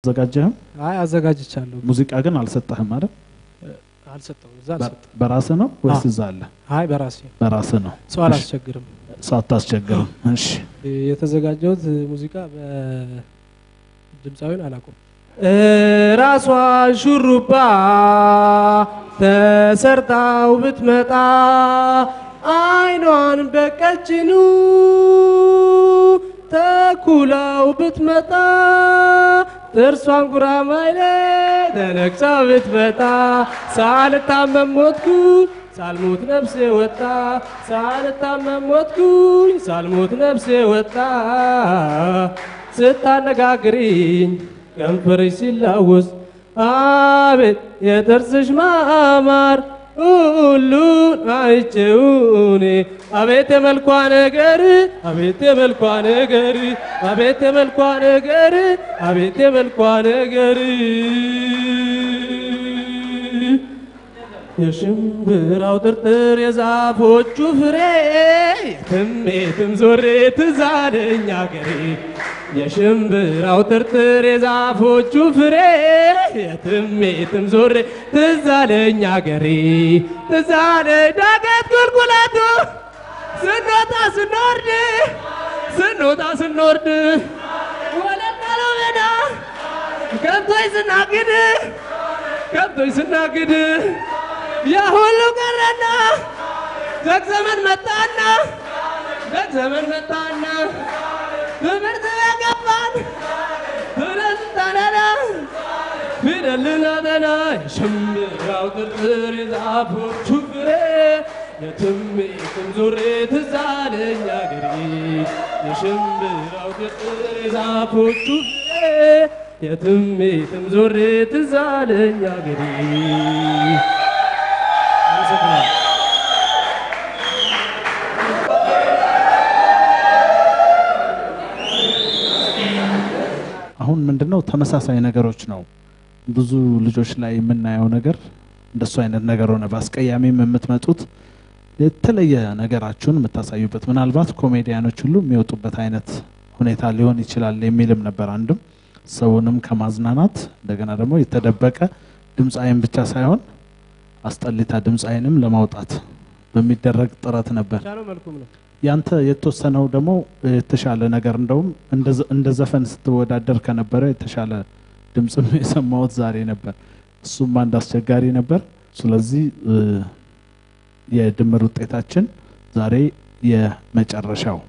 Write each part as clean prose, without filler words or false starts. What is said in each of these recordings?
ዘጋጀህም? አይ አዘጋጅቻለሁ። ሙዚቃ ግን አልሰጠህም አይደል? አልሰጠውም። እዛ አልሰጠው። በራስህ ነው ወይስ እዛ አለ? አይ በራሴ። በራስህ ነው። ሰው አላስቸግርም። ሰው አታስቸግርም። እሺ የተዘጋጀሁት ሙዚቃ በድምጻዊን አላውቅም። ራሷ ሹሩባ ተሰርታው ብትመጣ አይኗን በቀጭኑ ተኩላው ብትመጣ ጥርሷን ጉራማይሌ ተነክሳ ብትመጣ ሳልታመም ሞትኩኝ ሳልሞት ነፍሴ ወጣ ሳልታመም ሞትኩኝ ሳልሞት ነፍሴ ወጣ ስታነጋግሪኝ ከንፈርሽ ሲላወስ አቤት የጥርስሽ ማማር ሁሉን አይቼውኔ አቤት የመልኳ ነገር አቤት የመልኳ ነገር አቤት የመልኳ ነገር አቤት የመልኳ ነገር የሽምብራው ጥርጥር የዛፎቹ ፍሬ የትም የትም ዞሬ ትዝ አለኝ አገሬ የሽምብራው ጥርጥር የዛፎቹ ፍሬ የትም የትም ዞሬ ትዝ አለኝ አገሬ ትዝ አለኝ ዳገት ቁልቁለቱ ስንወጣ ስንወርድ ስንወጣ ስንወርድ ወለል ያለው ሜዳ ከብቶች ስናግድ ከብቶች ስናግድ ያ ሁሉ ቀረና ደግ ዘመን መጣና ደግ ዘመን መጣና ትምህርት ገባን ፊደልን አጠና የሽምብራው ጥርጥር የዛፎቹ ፍሬ የትም የትም ዞሬ ትዝ አለኝ አገሬ የሽምብራው ጥርጥር የዛፎቹ ፍሬ የትም የትም ዞሬ ትዝ አለኝ አገሬ አሁን ምንድነው ተመሳሳይ ነገሮች ነው ብዙ ልጆች ላይ የምናየው ነገር እንደሱ አይነት ነገር ሆነ ባስቀያሚም የምትመጡት የተለየ ነገራችሁን የምታሳዩበት ምናልባት ኮሜዲያኖች ሁሉ የሚወጡበት አይነት ሁኔታ ሊሆን ይችላል የሚልም ነበር አንድም ሰውንም ከማዝናናት እንደገና ደግሞ የተደበቀ ድምጻይን ብቻ ሳይሆን አስጠሊታ ድምጻይንም ለማውጣት በሚደረግ ጥረት ነበር ያንተ የተወሰነው ደግሞ የተሻለ ነገር እንደውም እንደ ዘፈን ስትወዳደር ከነበረ የተሻለ ድምጽም የሰማሁት ዛሬ ነበር እሱም አንድ አስቸጋሪ ነበር ስለዚህ የድምር ውጤታችን ዛሬ የመጨረሻው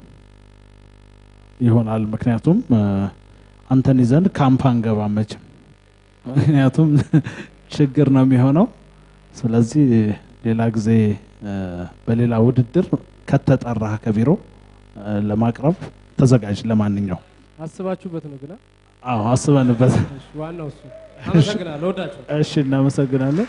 ይሆናል ምክንያቱም አንተን ይዘን ካምፓን ገባመች ምክንያቱም ችግር ነው የሚሆነው ስለዚህ ሌላ ጊዜ በሌላ ውድድር ከተጠራህ ከቢሮ ለማቅረብ ተዘጋጅ ለማንኛው አስባችሁበት ነው ግና አዎ አስበንበት እሺ ዋናው እሱ አመሰግናለሁ ወዳችሁ እሺ እናመሰግናለን